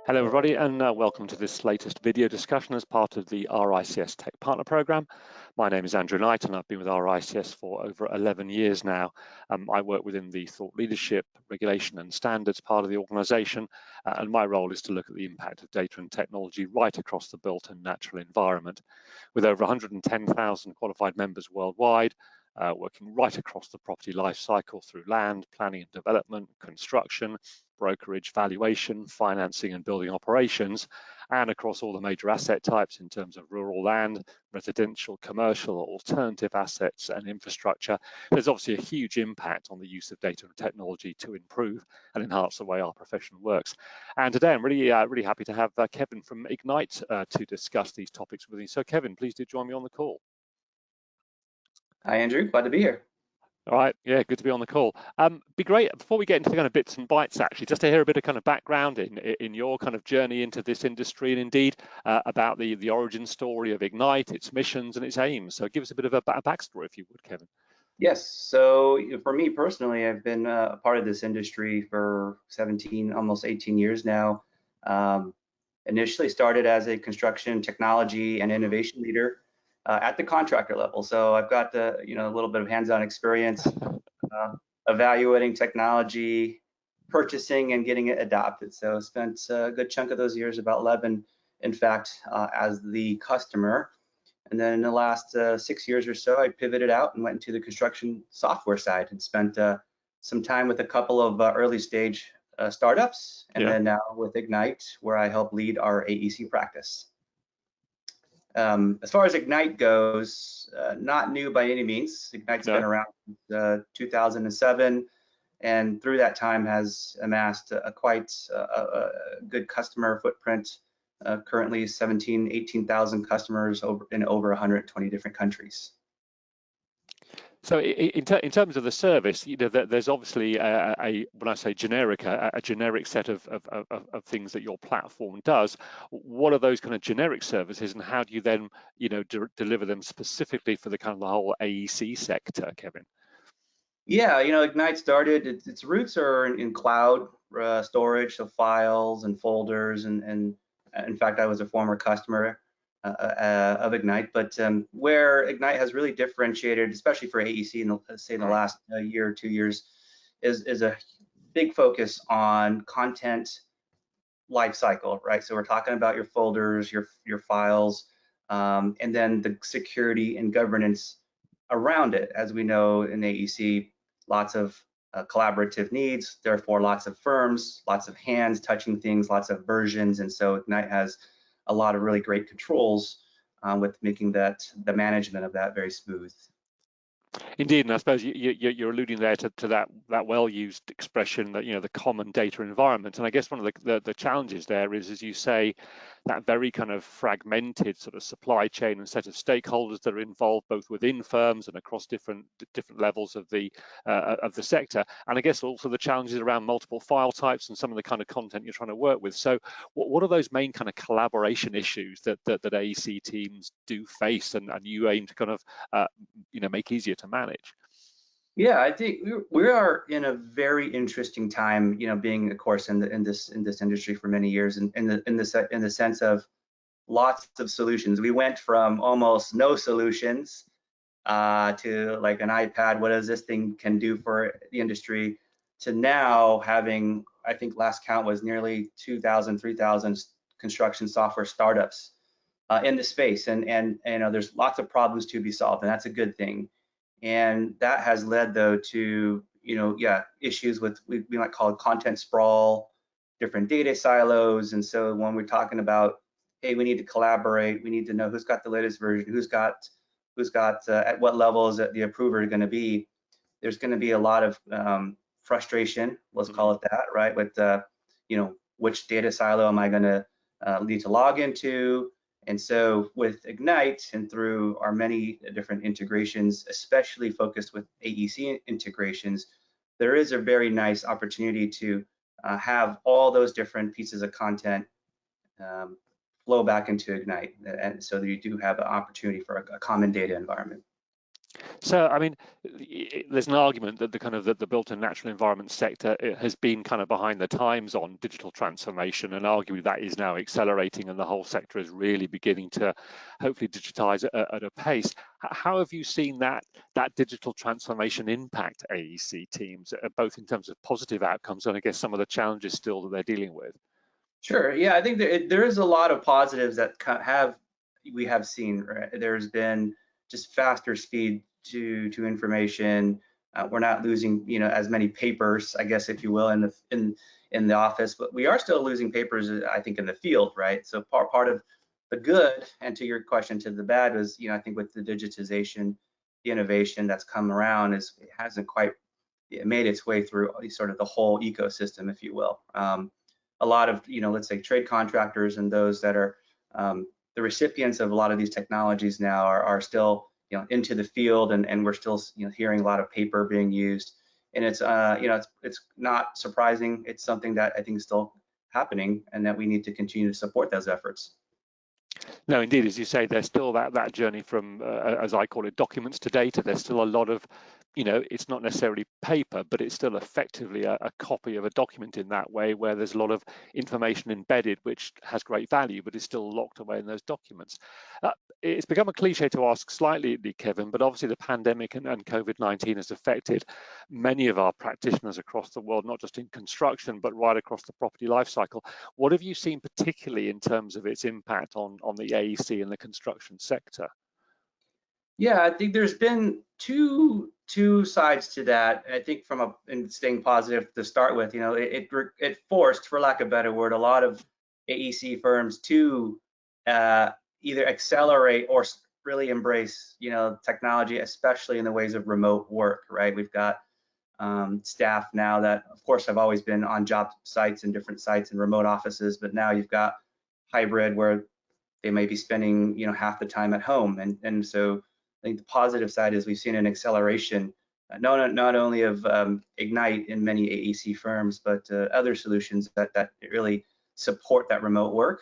Hello everybody, and welcome to this latest video discussion as part of the RICS Tech Partner Programme. My name is Andrew Knight and I've been with RICS for over 11 years now. I work within the thought leadership, regulation and standards part of the organisation, and my role is to look at the impact of data and technology right across the built and natural environment. With over 110,000 qualified members worldwide, working right across the property life cycle through land, planning and development, construction, brokerage, valuation, financing and building operations, and across all the major asset types in terms of rural land, residential, commercial, alternative assets and infrastructure. There's obviously a huge impact on the use of data and technology to improve and enhance the way our profession works. And today I'm really happy to have Kevin from Egnyte to discuss these topics with me. So Kevin, please do join me on the call. Hi, Andrew. Glad to be here. All right, yeah, good to be on the call. Be great before we get into the kind of bits and bytes, actually, just to hear a bit of kind of background in your kind of journey into this industry, and indeed about the origin story of Egnyte, its missions and its aims. So give us a bit of a backstory, if you would, Kevin. Yes. So for me personally, I've been a part of this industry for 17, almost 18 years now. Initially started as a construction technology and innovation leader at the contractor level. So I've got a little bit of hands-on experience evaluating technology, purchasing, and getting it adopted. So I spent a good chunk of those years, about 11, in fact, as the customer. And then in the last 6 years or so, I pivoted out and went into the construction software side and spent some time with a couple of early stage startups, and then now with Egnyte, where I help lead our AEC practice. As far as Egnyte goes, not new by any means. Egnyte's been around since 2007, and through that time has amassed quite a good customer footprint. Currently 18,000 customers in over 120 different countries. So in terms of the service, there's obviously when I say generic, a generic set of things that your platform does. What are those kind of generic services, and how do you then deliver them specifically for the kind of the whole AEC sector, Kevin? Yeah, Egnyte started, its roots are in cloud storage of files and folders, and in fact, I was a former customer of Egnyte, but where Egnyte has really differentiated, especially for AEC in the last year or 2 years, is a big focus on content lifecycle, right? So we're talking about your folders, your files, and then the security and governance around it. As we know in AEC, lots of collaborative needs, therefore lots of firms, lots of hands touching things, lots of versions, and so Egnyte has a lot of really great controls with making the management of that very smooth. Indeed, and I suppose you're alluding there to that well-used expression that the common data environment. And I guess one of the challenges there is, as you say, that very kind of fragmented sort of supply chain and set of stakeholders that are involved both within firms and across different levels of the sector. And I guess also the challenges around multiple file types and some of the kind of content you're trying to work with. So what are those main kind of collaboration issues that AEC teams do face and you aim to kind of make easier to manage? Yeah, I think we are in a very interesting time, being, of course, in this industry for many years, and in the sense of lots of solutions. We went from almost no solutions to like an iPad, what does this thing can do for the industry, to now having, I think last count was nearly 2,000, 3,000 construction software startups in the space, and there's lots of problems to be solved, and that's a good thing. And that has led, though, to issues with we might call it content sprawl, different data silos. And so when we're talking about, hey, we need to collaborate, we need to know who's got the latest version, who's got at what level is the approver going to be. There's going to be a lot of frustration, let's call it that, right? With which data silo am I going to need to log into? And so with Egnyte and through our many different integrations, especially focused with AEC integrations, there is a very nice opportunity to have all those different pieces of content flow back into Egnyte, and so that you do have an opportunity for a common data environment. So, I mean, there's an argument that the built and natural environment sector has been kind of behind the times on digital transformation, and arguably that is now accelerating, and the whole sector is really beginning to hopefully digitize at a pace. How have you seen that digital transformation impact AEC teams, both in terms of positive outcomes and I guess some of the challenges still that they're dealing with? Sure. Yeah, I think there is a lot of positives that we have seen. Right? There's been just faster speed to information. We're not losing, as many papers, I guess, if you will, in the office, but we are still losing papers, I think, in the field, right? So part of the good, and to your question, to the bad, was, I think with the digitization, the innovation that's come around it hasn't quite made its way through sort of the whole ecosystem, if you will. A lot of, let's say trade contractors and those that are the recipients of a lot of these technologies now are still, into the field, and we're still, hearing a lot of paper being used. And it's, it's not surprising. It's something that I think is still happening, and that we need to continue to support those efforts. No, indeed, as you say, there's still that journey from, as I call it, documents to data. There's still a lot of, it's not necessarily paper, but it's still effectively a copy of a document in that way, where there's a lot of information embedded, which has great value, but is still locked away in those documents. It's become a cliche to ask slightly, Kevin, but obviously the pandemic and COVID-19 has affected many of our practitioners across the world, not just in construction, but right across the property life cycle. What have you seen particularly in terms of its impact on the AEC and the construction sector? Yeah, I think there's been two sides to that. I think and staying positive to start with, it forced, for lack of a better word, a lot of AEC firms to either accelerate or really embrace, technology, especially in the ways of remote work. Right? We've got staff now that, of course, have always been on job sites and different sites and remote offices, but now you've got hybrid where they may be spending, half the time at home, and so I think the positive side is we've seen an acceleration, not only of Egnyte in many AEC firms, but other solutions that really support that remote work.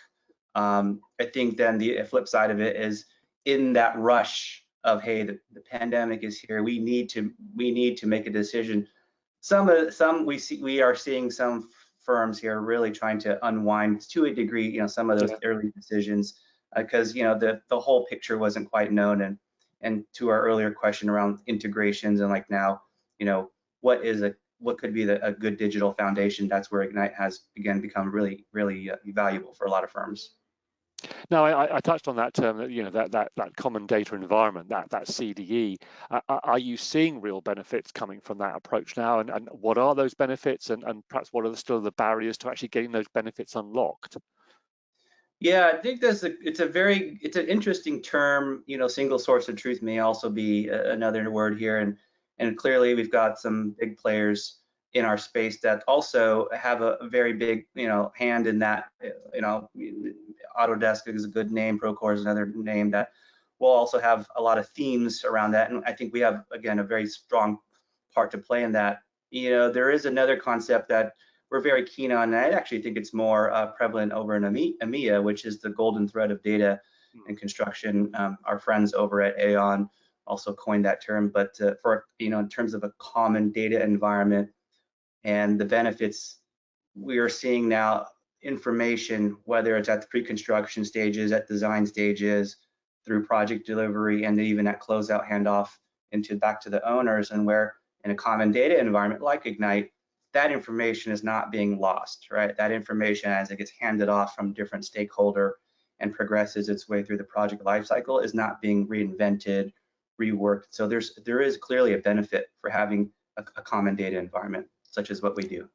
I think then the flip side of it is, in that rush of, hey, the pandemic is here, we need to make a decision. We are seeing some firms here really trying to unwind to a degree, some of those early decisions, because the whole picture wasn't quite known. And to our earlier question around integrations and like now, what could be a good digital foundation? That's where Egnyte has again become really valuable for a lot of firms. Now, I touched on that term, that common data environment, that CDE. Are you seeing real benefits coming from that approach now? And what are those benefits? And perhaps what are still the barriers to actually getting those benefits unlocked? Yeah, I think it's an interesting term. Single source of truth may also be another word here, and clearly we've got some big players in our space that also have a very big hand in that. Autodesk is a good name, Procore is another name that will also have a lot of themes around that, and I think we have, again, a very strong part to play in that. There is another concept that we're very keen on, and I actually think it's more prevalent over in EMEA, which is the golden thread of data and construction. Our friends over at Aon also coined that term, but for in terms of a common data environment and the benefits we are seeing now, information, whether it's at the pre-construction stages, at design stages, through project delivery, and even at closeout handoff back to the owners, and where in a common data environment like Egnyte, that information is not being lost, right? That information, as it gets handed off from different stakeholder and progresses its way through the project lifecycle, is not being reinvented, reworked. So there is clearly a benefit for having a common data environment, such as what we do.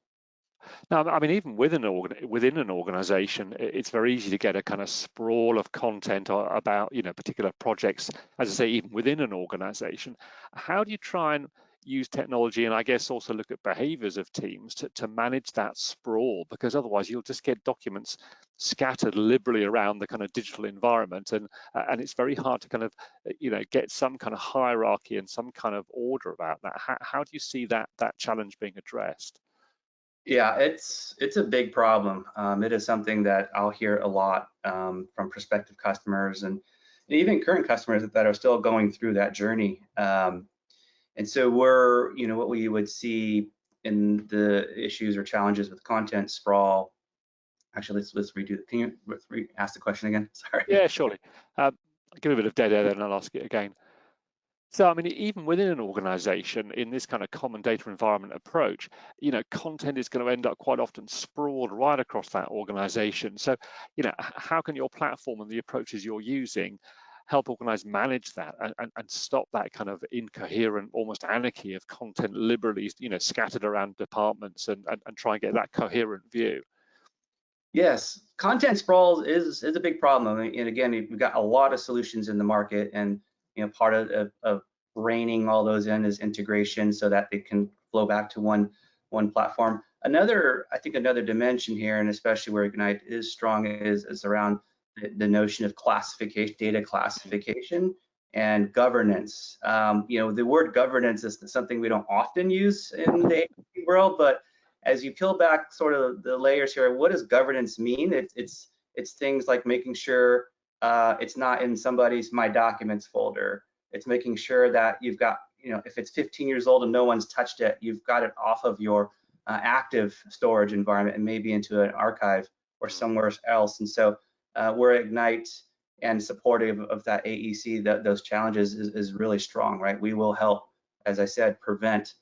Now, I mean, even within an organization, it's very easy to get a kind of sprawl of content about, particular projects, as I say, even within an organization. How do you try and use technology, and I guess also look at behaviors of teams to manage that sprawl? Because otherwise you'll just get documents scattered liberally around the kind of digital environment, and it's very hard to kind of, get some kind of hierarchy and some kind of order about that. How do you see that challenge being addressed? Yeah, it's a big problem. It is something that I'll hear a lot from prospective customers, and and even current customers that are still going through that journey. And so we're, what we would see in the issues or challenges with content sprawl. Actually, let's redo. Can you ask the question again? Sorry. Yeah, surely. I'll give a bit of dead air then and I'll ask it again. So, I mean, even within an organization, in this kind of common data environment approach, content is going to end up quite often sprawled right across that organization. So, how can your platform and the approaches you're using help organize manage that and stop that kind of incoherent, almost anarchy of content liberally, scattered around departments and try and get that coherent view? Yes, content sprawl is a big problem. And again, we've got a lot of solutions in the market, and part of reining all those in is integration so that they can flow back to one platform. I think another dimension here, and especially where Egnyte is strong, is around the notion of classification, data classification, and governance. The word governance is something we don't often use in the AIC world, but as you peel back sort of the layers here, what does governance mean? It's things like making sure it's not in somebody's My Documents folder. It's making sure that you've got, if it's 15 years old and no one's touched it, you've got it off of your active storage environment and maybe into an archive or somewhere else. And so we're Egnyte and supportive of that AEC, those challenges is really strong, right? We will help, as I said, prevent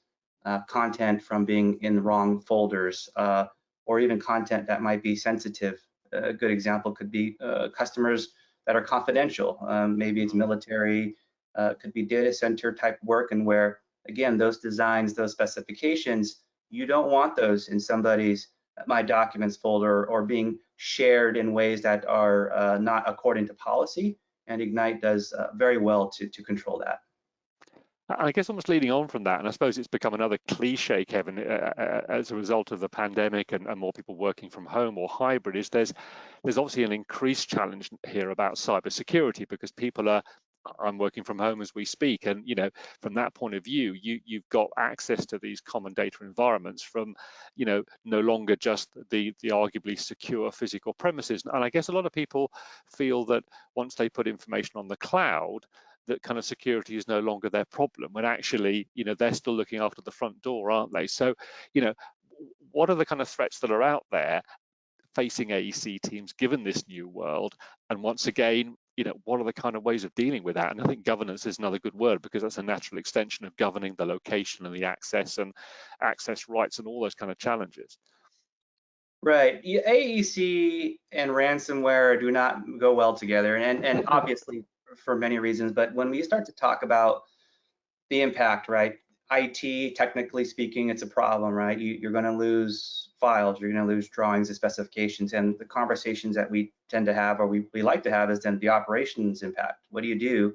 content from being in the wrong folders, or even content that might be sensitive. A good example could be customers that are confidential. Maybe it's military, could be data center type work, and where, again, those designs, those specifications, you don't want those in somebody's My Documents folder or being shared in ways that are not according to policy. And Egnyte does very well to control that. I guess almost leading on from that, and I suppose it's become another cliche, Kevin, as a result of the pandemic and more people working from home or hybrid, is there's obviously an increased challenge here about cybersecurity because I'm working from home as we speak, and from that point of view, you've got access to these common data environments from no longer just the arguably secure physical premises. And I guess a lot of people feel that once they put information on the cloud, that kind of security is no longer their problem, when actually they're still looking after the front door, aren't they? So what are the kind of threats that are out there facing AEC teams given this new world? And once again, what are the kind of ways of dealing with that? And I think governance is another good word, because that's a natural extension of governing the location and the access and access rights and all those kind of challenges. Right. AEC and ransomware do not go well together, and obviously for many reasons. But when we start to talk about the impact, right? IT, technically speaking, it's a problem, right? You're going to lose files, you're going to lose drawings and specifications, and the conversations that we tend to have, or we like to have, is then the operations impact. What do you do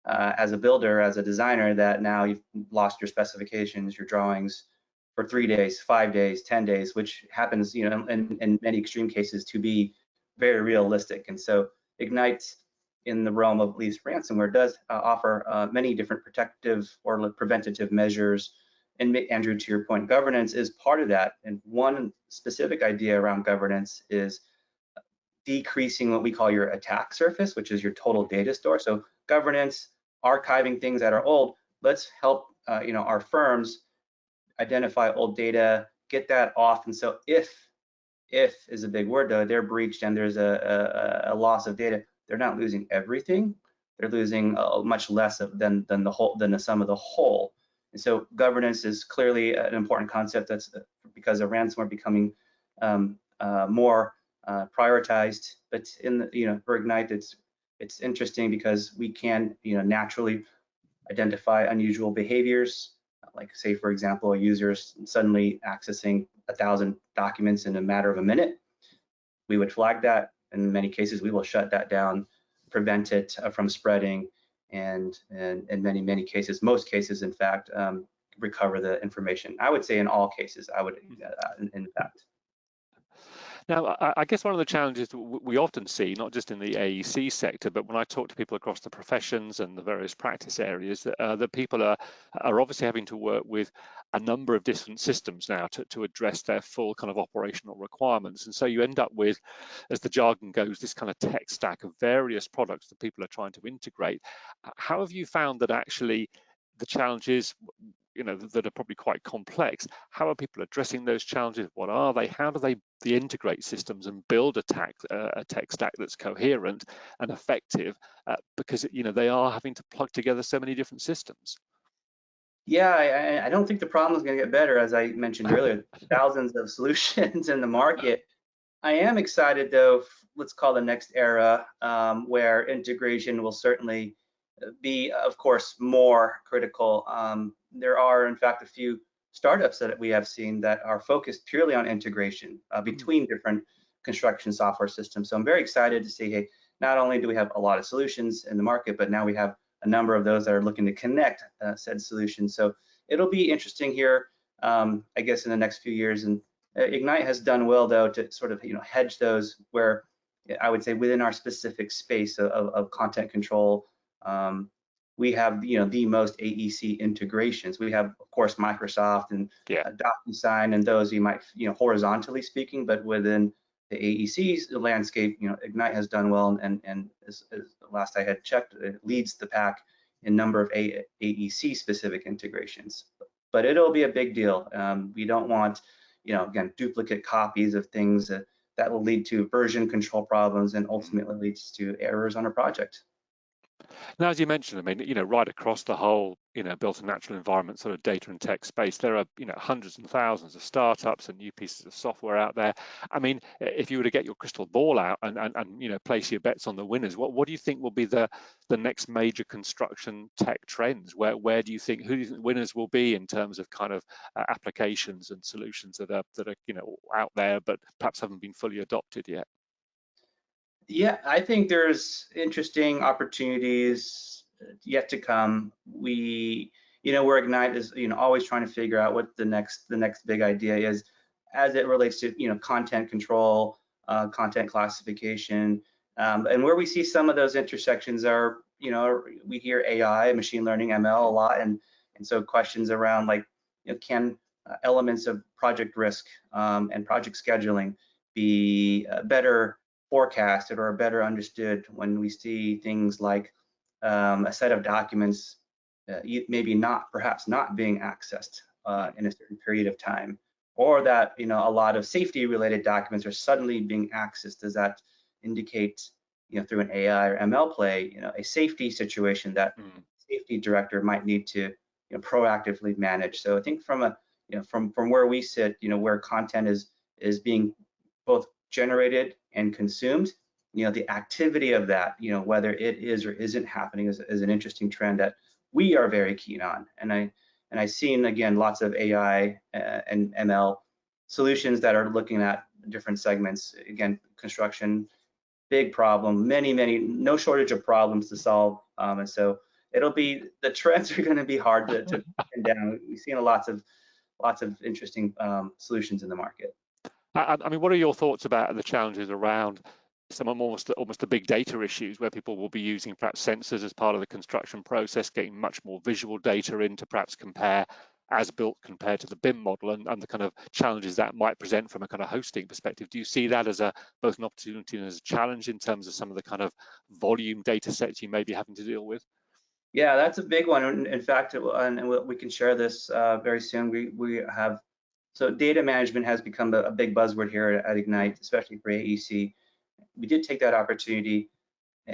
as a builder, as a designer, that now you've lost your specifications, your drawings for 3 days, 5 days, 10 days, which happens, in many extreme cases to be very realistic. And so Egnyte, in the realm of at least ransomware, does offer many different protective or preventative measures. And Andrew, to your point, governance is part of that. And one specific idea around governance is decreasing what we call your attack surface, which is your total data store. So governance, archiving things that are old. Let's help our firms identify old data, get that off. And so if is a big word, though, they're breached and there's a loss of data, they're not losing everything. They're losing much less than the sum of the whole. And so governance is clearly an important concept. That's because of ransomware becoming more prioritized. But for Egnyte, it's interesting because we can naturally identify unusual behaviors, like say, for example, a user's suddenly accessing 1,000 documents in a matter of a minute. We would flag that. In many cases, we will shut that down, prevent it from spreading, and in many cases, most cases, in fact, recover the information. I would say in all cases, I would, in fact. Now, I guess one of the challenges we often see, not just in the AEC sector, but when I talk to people across the professions and the various practice areas, that people are obviously having to work with a number of different systems now to address their full kind of operational requirements. And so you end up with, as the jargon goes, this kind of tech stack of various products that people are trying to integrate. How have you found that actually the challenges, that are probably quite complex? How are people addressing those challenges? What are they? How do they integrate systems and build a tech stack that's coherent and effective? Because they are having to plug together so many different systems. Yeah, I don't think the problem is going to get better, as I mentioned earlier. Thousands of solutions in the market. I am excited, though. Let's call the next era, where integration will certainly be, of course, more critical. There are, in fact, a few startups that we have seen that are focused purely on integration between different construction software systems. So I'm very excited to see, hey, not only do we have a lot of solutions in the market, but now we have a number of those that are looking to connect said solutions. So it'll be interesting here, I guess, in the next few years. And Egnyte has done well, though, to sort of hedge those where I would say within our specific space of content control. We have the most AEC integrations. We have, of course, Microsoft and DocuSign, and those you might horizontally speaking, but within the AEC landscape, Egnyte has done well, and as last I had checked, it leads the pack in number of AEC specific integrations. But it'll be a big deal. We don't want again, duplicate copies of things that will lead to version control problems and ultimately leads to errors on a project. Now, as you mentioned, I mean, right across the whole, built in natural environment sort of data and tech space, there are, hundreds and thousands of startups and new pieces of software out there. I mean, if you were to get your crystal ball out and place your bets on the winners, what do you think will be the next major construction tech trends? Who do you think winners will be in terms of kind of applications and solutions that are out there but perhaps haven't been fully adopted yet? Yeah, I think there's interesting opportunities yet to come. Where Egnyte is, always trying to figure out what the next big idea is, as it relates to, content control, content classification, and where we see some of those intersections are, we hear AI, machine learning, ML a lot, and so questions around like, can elements of project risk and project scheduling be better forecasted or better understood when we see things like a set of documents maybe perhaps not being accessed in a certain period of time, or that a lot of safety related documents are suddenly being accessed. Does that indicate through an AI or ML play a safety situation that safety director might need to proactively manage? So I think from a from where we sit, where content is being both generated and consumed, the activity of that, whether it is or isn't happening is an interesting trend that we are very keen on. And I've seen, again, lots of AI and ML solutions that are looking at different segments. Again, construction, big problem, no shortage of problems to solve. And so the trends are going to be hard to pin down. We've seen lots of interesting solutions in the market. I mean, what are your thoughts about the challenges around some almost the big data issues where people will be using perhaps sensors as part of the construction process, getting much more visual data in to perhaps compare as built compared to the BIM model, and the kind of challenges that might present from a kind of hosting perspective? Do you see that as both an opportunity and as a challenge in terms of some of the kind of volume data sets you may be having to deal with? Yeah, that's a big one. In fact, and we can share this very soon. We have, so data management has become a big buzzword here at Egnyte, especially for AEC. We did take that opportunity,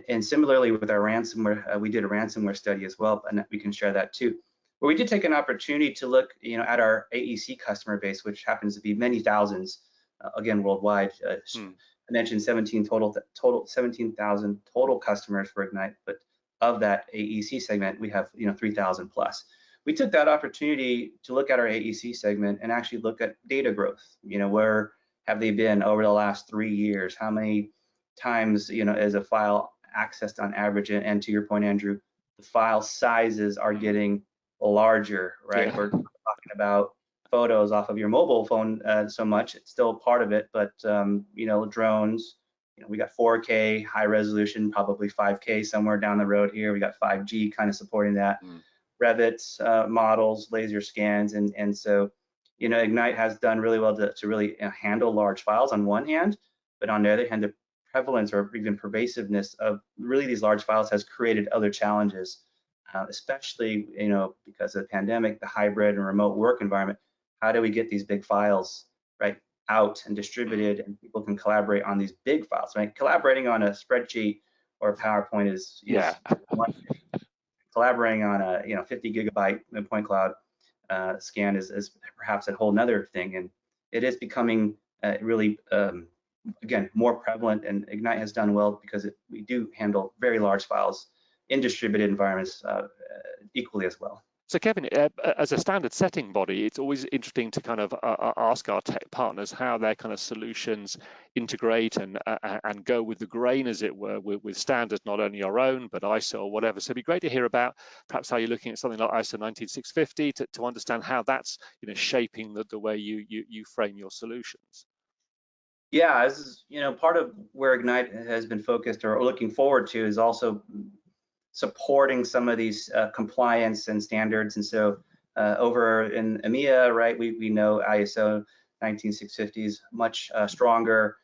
and similarly with our ransomware, we did a ransomware study as well, and we can share that too. But we did take an opportunity to look, at our AEC customer base, which happens to be many thousands, again worldwide. I mentioned 17,000 total customers for Egnyte, but of that AEC segment, we have 3,000 plus. We took that opportunity to look at our AEC segment and actually look at data growth. Where have they been over the last 3 years? How many times is a file accessed on average? And to your point, Andrew, the file sizes are getting larger, right? Yeah. We're talking about photos off of your mobile phone so much. It's still part of it, but drones. We got 4K high resolution, probably 5K somewhere down the road here. We got 5G kind of supporting that. Revit models, laser scans, and so Egnyte has done really well to really handle large files on one hand, but on the other hand, the prevalence or even pervasiveness of really these large files has created other challenges, especially because of the pandemic, the hybrid and remote work environment. How do we get these big files right out and distributed, and people can collaborate on these big files? Right, collaborating on a spreadsheet or a PowerPoint is one thing. Collaborating on a 50 gigabyte point cloud scan is perhaps a whole nother thing, and it is becoming really again more prevalent, and Egnyte has done well because we do handle very large files in distributed environments equally as well. So Kevin, as a standard setting body, it's always interesting to kind of ask our tech partners how their kind of solutions integrate and go with the grain, as it were, with standards not only our own, but ISO or whatever. So it'd be great to hear about perhaps how you're looking at something like ISO 19650 to understand how that's shaping the way you frame your solutions. Yeah, this is part of where Egnyte has been focused or looking forward to is also supporting some of these compliance and standards. And so over in EMEA, right, we know ISO 19650 is much stronger.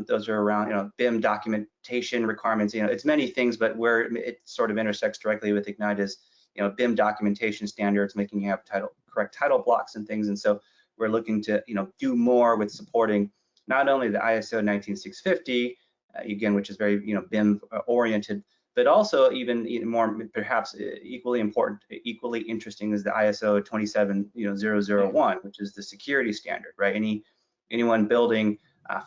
Those are around BIM documentation requirements. It's many things, but where it sort of intersects directly with Egnyte is BIM documentation standards, making you have correct title blocks and things. And so we're looking to do more with supporting not only the ISO 19650 again, which is very BIM oriented, but also even more, perhaps equally important, equally interesting is the ISO 27001, which is the security standard, right? Anyone building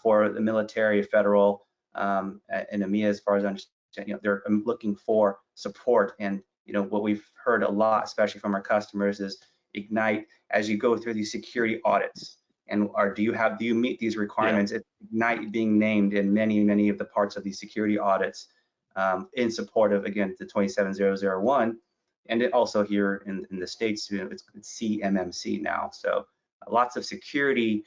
for the military, federal, and EMEA, as far as I understand, they're looking for support. And what we've heard a lot, especially from our customers, is Egnyte as you go through these security audits. And do you meet these requirements? Yeah. It's Egnyte being named in many of the parts of these security audits. In support of, again, the 27001, and it also here in the States, it's CMMC now. So lots of security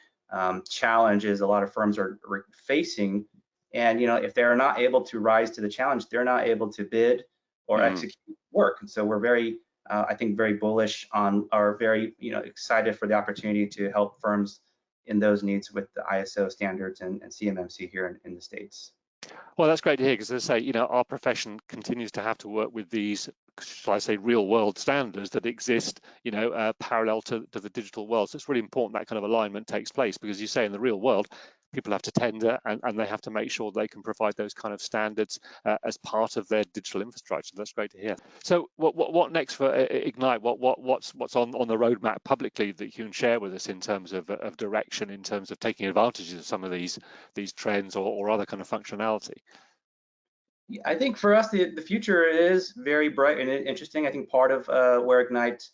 challenges a lot of firms are facing, and if they're not able to rise to the challenge, they're not able to bid or execute work. And so we're very, I think, very bullish on, or very excited for the opportunity to help firms in those needs with the ISO standards and CMMC here in the States. Well, that's great to hear, because as I say, our profession continues to have to work with these, shall I say, real world standards that exist, parallel to the digital world. So it's really important that kind of alignment takes place, because you say in the real world, people have to tender and they have to make sure they can provide those kind of standards as part of their digital infrastructure. That's great to hear. So what next for Egnyte? What's on the roadmap publicly that you can share with us in terms of direction, in terms of taking advantage of some of these trends or other kind of functionality? I think for us, the future is very bright and interesting. I think part of where Egnyte,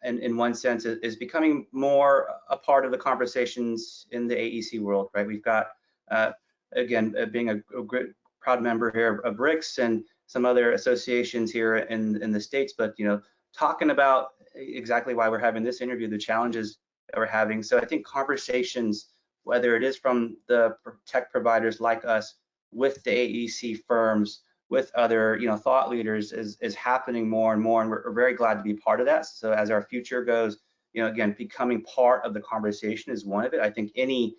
in one sense, is becoming more a part of the conversations in the AEC world, right? We've got, again, being a great, proud member here of RICS and some other associations here in the States, but talking about exactly why we're having this interview, the challenges that we're having. So I think conversations, whether it is from the tech providers like us, with the AEC firms, with other thought leaders, is happening more and more, and we're very glad to be part of that. So as our future goes, again, becoming part of the conversation is one of it. I think any,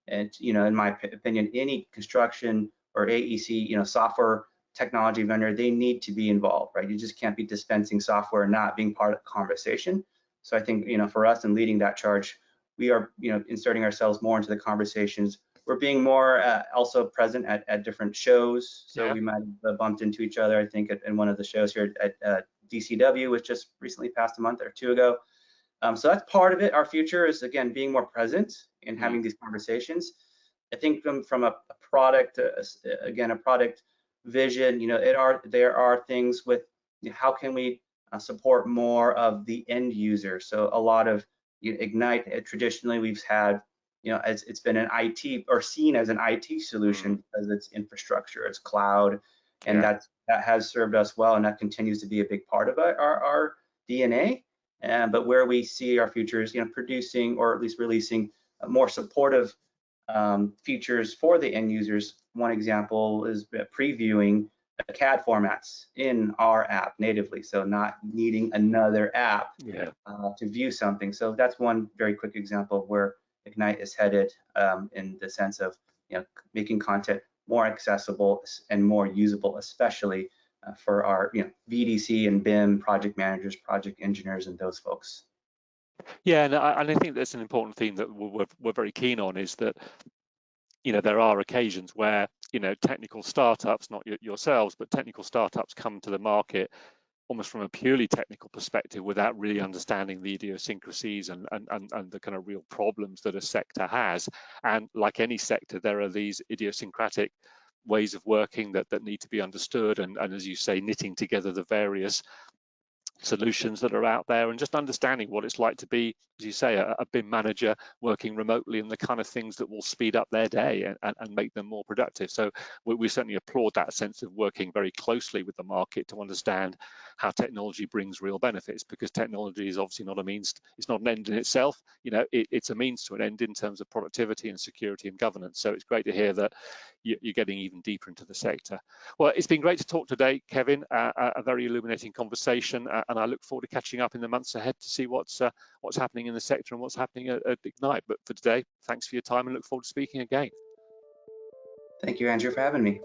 in my opinion, any construction or AEC software technology vendor, they need to be involved, right? You just can't be dispensing software and not being part of the conversation. So I think for us in leading that charge, we are inserting ourselves more into the conversations. We're being more also present at different shows. So we might have bumped into each other, I think, in one of the shows here at DCW, which just recently passed a month or two ago. So that's part of it. Our future is, again, being more present and having these conversations. I think from a product, again, a product vision, there are things with how can we support more of the end user. So a lot of Egnyte, traditionally we've had, it's been an IT or seen as an IT solution because it's infrastructure, it's cloud, and that has served us well, and that continues to be a big part of our DNA. but where we see our futures, producing or at least releasing more supportive features for the end users. One example is previewing CAD formats in our app natively, so not needing another app to view something. So that's one very quick example of where Egnyte is headed in the sense of making content more accessible and more usable, especially for our VDC and BIM project managers, project engineers, and those folks. Yeah, and I think that's an important theme that we're very keen on, is that there are occasions where technical startups, not yourselves, but technical startups come to the market almost from a purely technical perspective without really understanding the idiosyncrasies and the kind of real problems that a sector has. And like any sector, there are these idiosyncratic ways of working that need to be understood, and as you say, knitting together the various solutions that are out there and just understanding what it's like to be, as you say, a BIM manager working remotely, and the kind of things that will speed up their day and make them more productive. So we certainly applaud that sense of working very closely with the market to understand how technology brings real benefits, because technology is obviously not a means, it's not an end in itself. It's a means to an end in terms of productivity and security and governance. So it's great to hear that you're getting even deeper into the sector. Well, it's been great to talk today, Kevin, a very illuminating conversation, and I look forward to catching up in the months ahead to see what's happening in the sector and what's happening at Egnyte. But for today, thanks for your time and look forward to speaking again. Thank you, Andrew, for having me.